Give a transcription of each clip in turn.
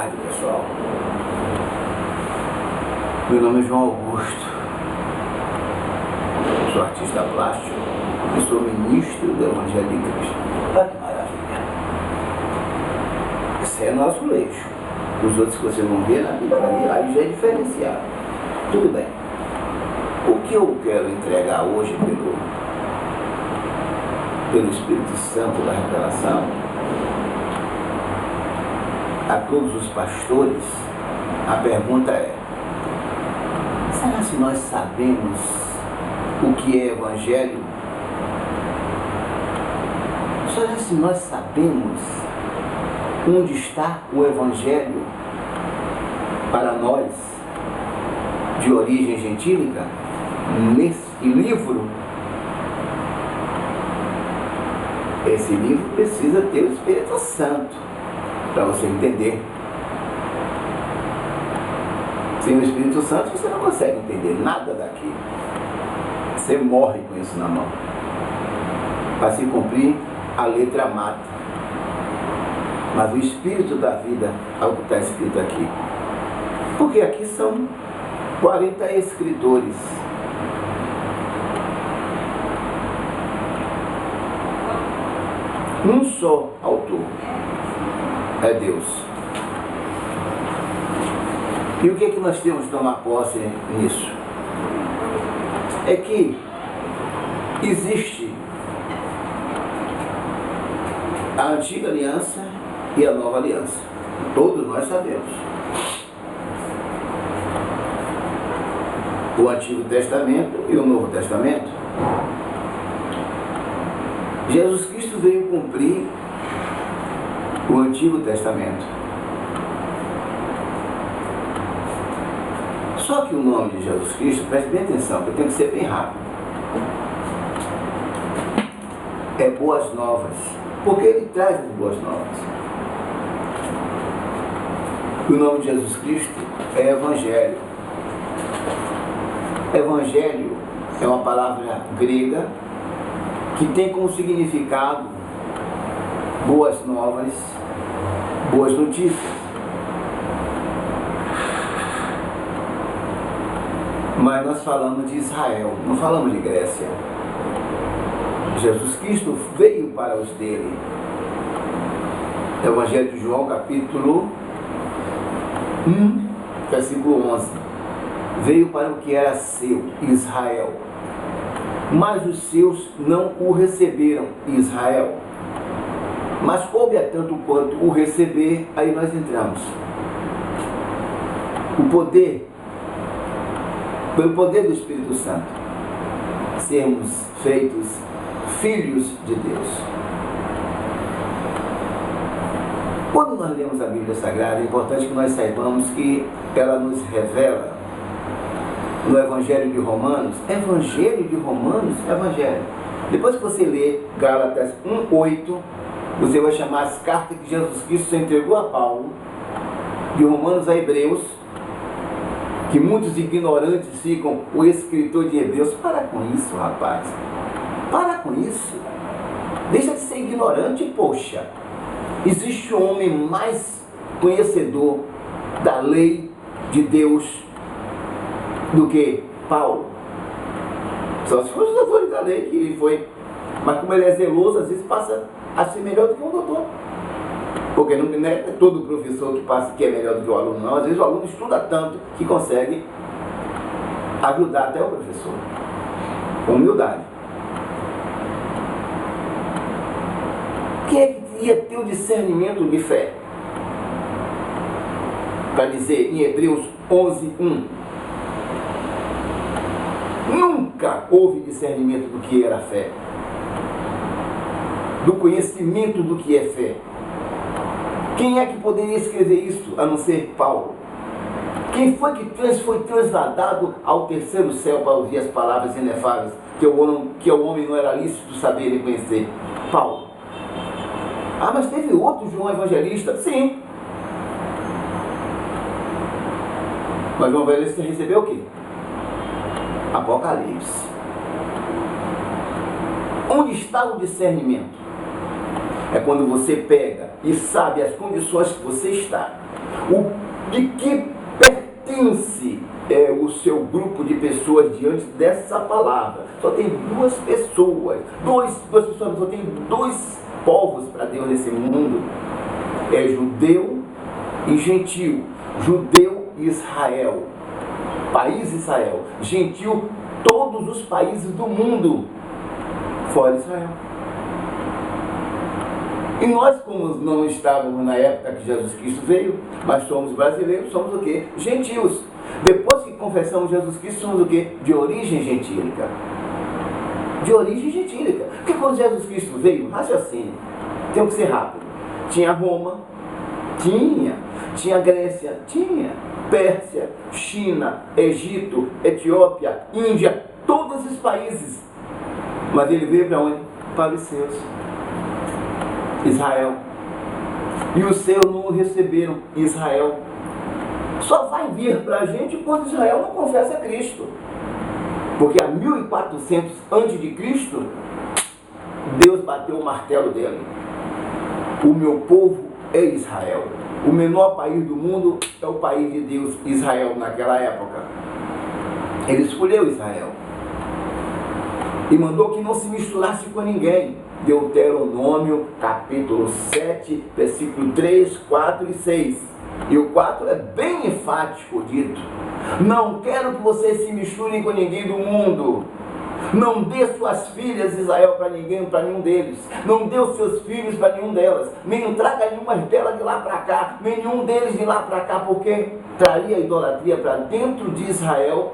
tarde, pessoal. Meu nome é João Augusto. Sou artista plástico e sou ministro do Evangelho de Cristo. Olha que maravilha. Esse é nosso eixo. Os outros que vocês vão ver na Bíblia, aí já é diferenciado. Tudo bem. O que eu quero entregar hoje pelo Espírito Santo da revelação a todos os pastores, a pergunta é: será se nós sabemos o que é Evangelho? Será se nós sabemos onde está o Evangelho para nós, de origem gentílica, nesse livro? Esse livro precisa ter o Espírito Santo para você entender. Sem o Espírito Santo você não consegue entender nada daqui. Você morre com isso na mão. Para se cumprir, a letra mata. Mas o Espírito da vida é o que está escrito aqui. Porque aqui são 40 escritores. Um só autor é Deus. E o que é que nós temos de tomar posse nisso? É que existe a antiga aliança e a nova aliança. Todos nós sabemos. O Antigo Testamento e o Novo Testamento. Jesus Cristo veio cumprir o Antigo Testamento. Só que o nome de Jesus Cristo, preste bem atenção, porque tem que ser bem rápido. É Boas Novas, porque ele traz as Boas Novas. O nome de Jesus Cristo é Evangelho. Evangelho é uma palavra grega que tem como significado boas novas, boas notícias. Mas nós falamos de Israel, não falamos de Grécia. Jesus Cristo veio para os dele. Evangelho de João, capítulo 1, versículo 11. Veio para o que era seu, Israel. Mas os seus não o receberam, Israel. Mas coube a tanto quanto o receber, aí nós entramos. O poder, pelo poder do Espírito Santo, sermos feitos filhos de Deus. Quando nós lemos a Bíblia Sagrada, é importante que nós saibamos que ela nos revela no Evangelho de Romanos, Evangelho. Depois que você lê Gálatas 1:8, você vai chamar as cartas que Jesus Cristo entregou a Paulo, de Romanos a Hebreus, que muitos ignorantes ficam o escritor de Hebreus. Para com isso, rapaz. Para com isso. Deixa de ser ignorante, poxa. Existe um homem mais conhecedor da lei de Deus do que Paulo. Só se for os doutores da lei que ele foi. Mas como ele é zeloso, às vezes passa a ser melhor do que um doutor. Porque não é todo professor que passa que é melhor do que o aluno, não. Às vezes o aluno estuda tanto que consegue ajudar até o professor. Com humildade. Quem é que ia ter o discernimento de fé? Para dizer em Hebreus 11:1. Nunca houve discernimento do que era fé, do conhecimento do que é fé. Quem é que poderia escrever isso a não ser Paulo? Quem foi que foi transladado ao terceiro céu para ouvir as palavras inefáveis que o homem não era lícito saber e conhecer? Paulo. Ah, mas teve outro João Evangelista? Sim. Mas João Evangelista recebeu o quê? Apocalipse. Onde está o discernimento? É quando você pega e sabe as condições que você está. De que pertence o seu grupo de pessoas diante dessa palavra? Só tem duas pessoas, só tem dois povos para Deus nesse mundo. É judeu e gentil. Judeu e Israel. País Israel. Gentil, todos os países do mundo, fora Israel. E nós, como não estávamos na época que Jesus Cristo veio, mas somos brasileiros, somos o quê? Gentios. Depois que confessamos Jesus Cristo, somos o quê? De origem gentílica. De origem gentílica. Porque quando Jesus Cristo veio, raciocínio, tem que ser rápido. Tinha Roma, tinha Grécia, Pérsia, China, Egito, Etiópia, Índia, todos os países. Mas ele veio para onde? Para os seus. Israel. E os seus não o receberam. Israel. Só vai vir para a gente quando Israel não confessa a Cristo. Porque há 1400 a.C., Deus bateu o martelo dele. O meu povo é Israel. O menor país do mundo é o país de Deus, Israel, naquela época. Ele escolheu Israel. E mandou que não se misturasse com ninguém. Deuteronômio, capítulo 7, versículo 3, 4 e 6. E o 4 é bem enfático dito. Não quero que vocês se misturem com ninguém do mundo. Não dê suas filhas, Israel, para ninguém, para nenhum deles. Não dê os seus filhos para nenhum delas. Nem traga nenhuma delas de lá para cá. Nenhum deles de lá para cá, porque traria a idolatria para dentro de Israel.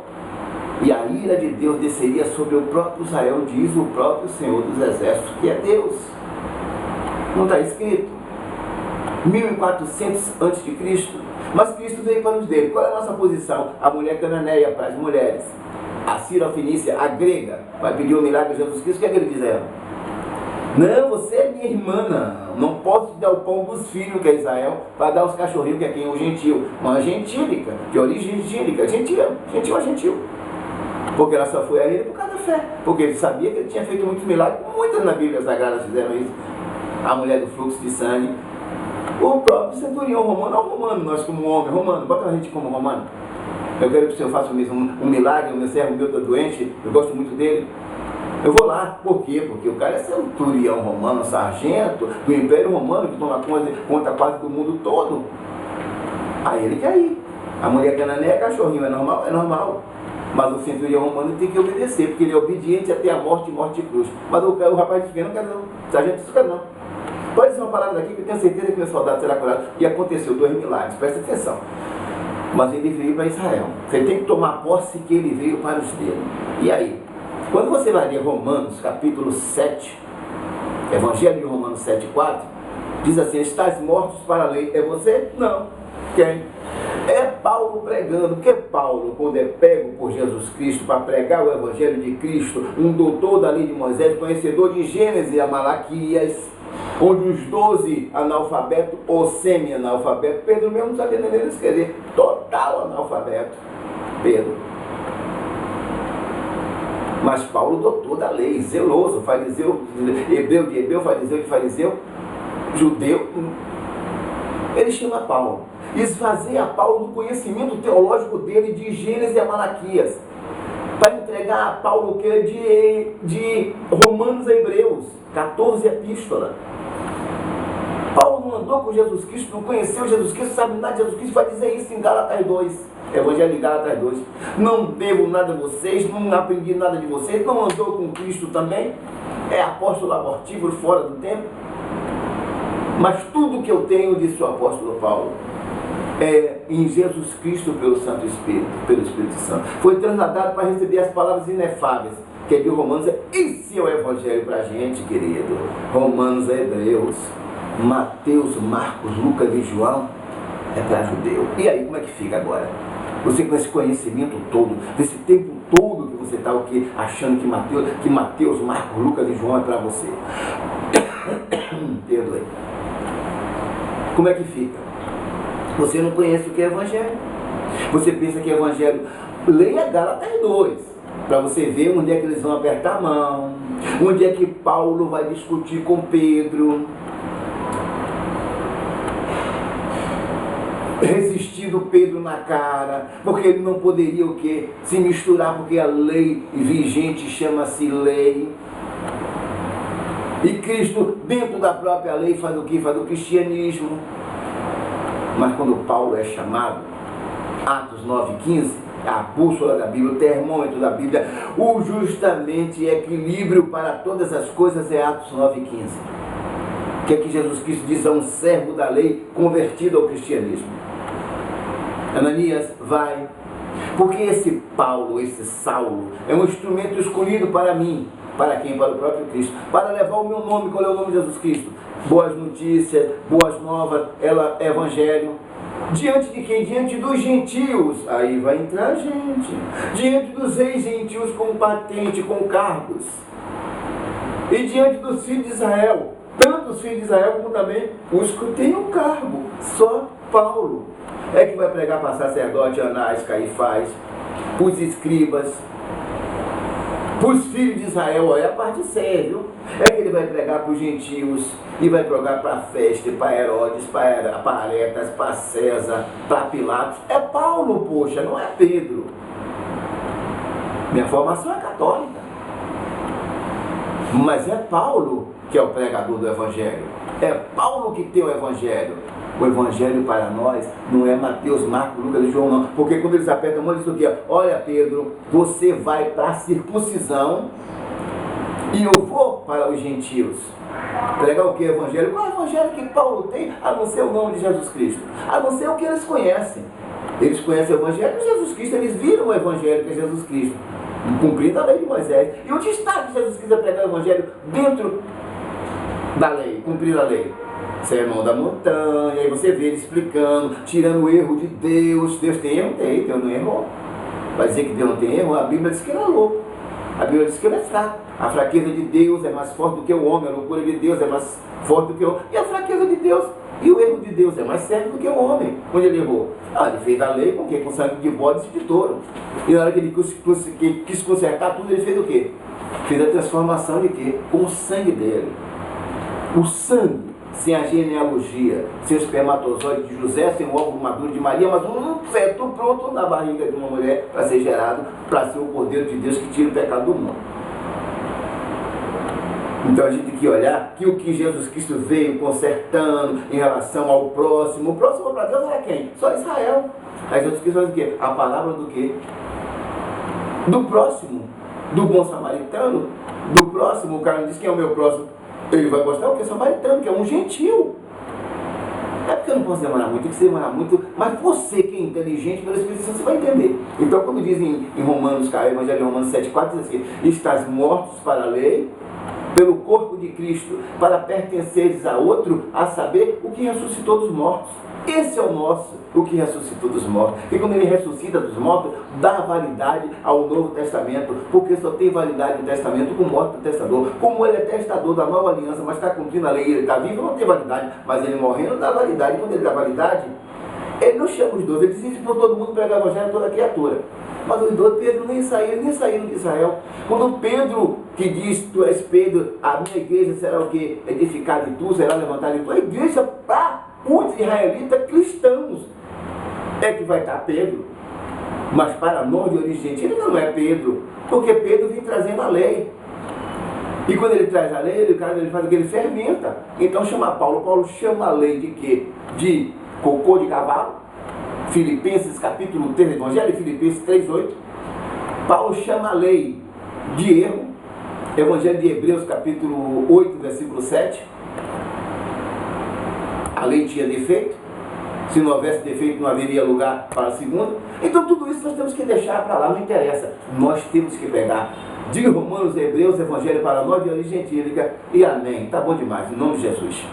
E a ira de Deus desceria sobre o próprio Israel, diz o próprio Senhor dos Exércitos, que é Deus. Não está escrito? 1400 a.C. Mas Cristo veio para os dele. Qual é a nossa posição? A mulher cananeia para as mulheres. A Sirofenícia, a grega, vai pedir um milagre a Jesus Cristo. O que é que ele diz a ela? Não, você é minha irmã, não posso te dar o pão dos filhos, que é Israel, para dar os cachorrinhos, que é quem é o gentil. Uma gentílica, de origem gentílica, gentil é gentil. Porque ela só foi a ele por causa da fé. Porque ele sabia que ele tinha feito muitos milagres. Muitas na Bíblia Sagrada fizeram isso. A mulher do fluxo de sangue. O próprio centurião romano, não romano, nós como homem, romano, bota a gente como romano. Eu quero que o Senhor faça um milagre, o meu servo meu está doente, eu gosto muito dele. Eu vou lá. Por quê? Porque o cara é centurião romano, sargento do Império Romano, que toma conta quase do mundo todo. Aí ele quer ir. A mulher cananeia é cachorrinho, é normal? É normal. Mas o centurião romano tem que obedecer, porque ele é obediente até a morte e morte de cruz. Mas o rapaz disse: não quer não, sargento disse: quer não. Pode ser uma palavra daqui que eu tenho certeza que meu soldado será curado. E aconteceu 2 milagres, presta atenção. Mas ele veio para Israel. Você tem que tomar posse que ele veio para os dele. E aí? Quando você vai ler Romanos, capítulo 7, Evangelho de Romanos 7, 4, diz assim: estás mortos para a lei. É você? Não. Quem? É Paulo pregando. Porque Paulo, quando é pego por Jesus Cristo para pregar o Evangelho de Cristo, um doutor da lei de Moisés, conhecedor de Gênesis e Malaquias, onde os 12 analfabetos ou semi-analfabetos, Pedro mesmo não sabia nem ler nem escrever, total analfabeto, Pedro. Mas Paulo, doutor da lei, zeloso, fariseu, hebreu de hebreu, fariseu de fariseu, judeu, ele chama Paulo, esvazia Paulo do conhecimento teológico dele de Gênesis e Malaquias, para entregar a Paulo o que é de Romanos a Hebreus, 14 epístolas. Paulo não andou com Jesus Cristo, não conheceu Jesus Cristo, sabe nada de Jesus Cristo, vai dizer isso em Gálatas 2, Evangelho de Gálatas 2. Não devo nada a vocês, não aprendi nada de vocês, não andou com Cristo também, é apóstolo abortivo fora do tempo. Mas tudo que eu tenho, disse o apóstolo Paulo, é em Jesus Cristo pelo Santo Espírito, pelo Espírito Santo. Foi trasladado para receber as palavras inefáveis, que é de Romanos. Esse é o Evangelho para a gente, querido. Romanos é Hebreus, Mateus, Marcos, Lucas e João é para judeu. E aí, como é que fica agora? Você com esse conhecimento todo, desse tempo todo que você está achando que Mateus, Marcos, Lucas e João é para você. Perdoe. Como é que fica? Você não conhece o que é Evangelho. Você pensa que é Evangelho. Leia Gálatas 2, para você ver onde é que eles vão apertar a mão, onde é que Paulo vai discutir com Pedro. resistindo Pedro na cara, porque ele não poderia o quê? Se misturar, porque a lei vigente chama-se lei. E Cristo, dentro da própria lei, faz o quê? Faz o cristianismo. Mas quando Paulo é chamado, Atos 9,15, a bússola da Bíblia, o termômetro da Bíblia, o justamente equilíbrio para todas as coisas é Atos 9,15. Que é que Jesus Cristo diz a um servo da lei convertido ao cristianismo. Ananias, vai, porque esse Paulo, esse Saulo, é um instrumento escolhido para mim. Para quem? Para o próprio Cristo. Para levar o meu nome. Qual é o nome de Jesus Cristo? Boas notícias, boas novas, evangelho. Diante de quem? Diante dos gentios. Aí vai entrar gente. Diante dos reis gentios com patente, com cargos. E diante dos filhos de Israel. Tanto os filhos de Israel como também os que têm o cargo. Só Paulo é que vai pregar para sacerdote, Anás, Caifás, os escribas, para os filhos de Israel. É a parte séria, viu? É que ele vai pregar para os gentios e vai pregar para a festa, para Herodes, para Aretas, para César, para Pilatos. É Paulo, poxa, não é Pedro. Minha formação é católica, mas é Paulo que é o pregador do Evangelho. É Paulo que tem o Evangelho. O Evangelho para nós não é Mateus, Marcos, Lucas e João, não. Porque quando eles apertam a mão, eles dizem o quê? Olha, Pedro, você vai para a circuncisão e eu vou para os gentios. Pregar o que? Evangelho? Qual é o Evangelho que Paulo tem, a não ser o nome de Jesus Cristo? A não ser o que eles conhecem. Eles conhecem o Evangelho de Jesus Cristo, eles viram o Evangelho que é Jesus Cristo, cumprindo a lei de Moisés. E onde está que Jesus Cristo pregar o Evangelho? Dentro da lei, cumprir a lei. Sermão da montanha, aí você vê ele explicando, tirando o erro de Deus. Deus tem erro? Tem, Deus não errou. Vai dizer que Deus não tem erro? A Bíblia diz que ele é louco. A Bíblia diz que ele é fraco. A fraqueza de Deus é mais forte do que o homem, a loucura de Deus é mais forte do que o homem. E a fraqueza de Deus e o erro de Deus é mais sério do que o homem. Onde ele errou? Ele fez a lei com o quê? Com sangue de bodes e de touro. E na hora que ele quis consertar tudo, ele fez o quê? Fez a transformação de quê? Com o sangue dele. O sangue, sem a genealogia, sem o espermatozoide de José, sem o óvulo maduro de Maria, mas um feto pronto na barriga de uma mulher para ser gerado, para ser o Cordeiro de Deus que tira o pecado do mundo. Então a gente tem que olhar que o que Jesus Cristo veio consertando em relação ao próximo. O próximo para Deus era quem? Só Israel. Aí Jesus Cristo faz o quê? A palavra do quê? Do próximo, do bom samaritano, do próximo. O cara não diz quem é o meu próximo. Ele vai gostar o que? Samaritano, que é um gentil. É porque eu não posso demorar muito, tem que se demorar muito, mas você que é inteligente, pelo Espírito Santo, você vai entender. Então, quando dizem em Romanos, Evangelho de Romanos 7,4, diz assim: estás mortos para a lei, pelo corpo de Cristo, para pertenceres a outro, a saber, o que ressuscitou dos mortos. Esse é o nosso, o que ressuscitou dos mortos. E quando ele ressuscita dos mortos, dá validade ao Novo Testamento, porque só tem validade no Testamento com morte do testador. Como ele é testador da nova aliança, mas está cumprindo a lei, ele está vivo, não tem validade, mas ele morrendo dá validade. E quando ele dá validade, ele não chama os 12, ele decide por todo mundo pregar o evangelho a toda criatura. Mas os 12, Pedro nem saíram de Israel. Quando Pedro, que diz, tu és Pedro, a minha igreja será o que? Edificada em tu, será levantada em tu. A igreja para os israelitas cristãos é que vai estar Pedro. Mas para nós de origem gentil não é Pedro, porque Pedro vem trazendo a lei. E quando ele traz a lei, ele faz o que? Ele fermenta. Então chama Paulo. Paulo chama a lei de quê? De cocô de cavalo. Filipenses capítulo 3, Evangelho de Filipenses 3,8. Paulo chama a lei de erro. Evangelho de Hebreus capítulo 8, versículo 7. A lei tinha defeito. Se não houvesse defeito, não haveria lugar para a segunda. Então tudo isso nós temos que deixar para lá, não interessa. Nós temos que pegar de Romanos, Hebreus, Evangelho para nós de origem gentílica. E amém. Tá bom demais, em nome de Jesus.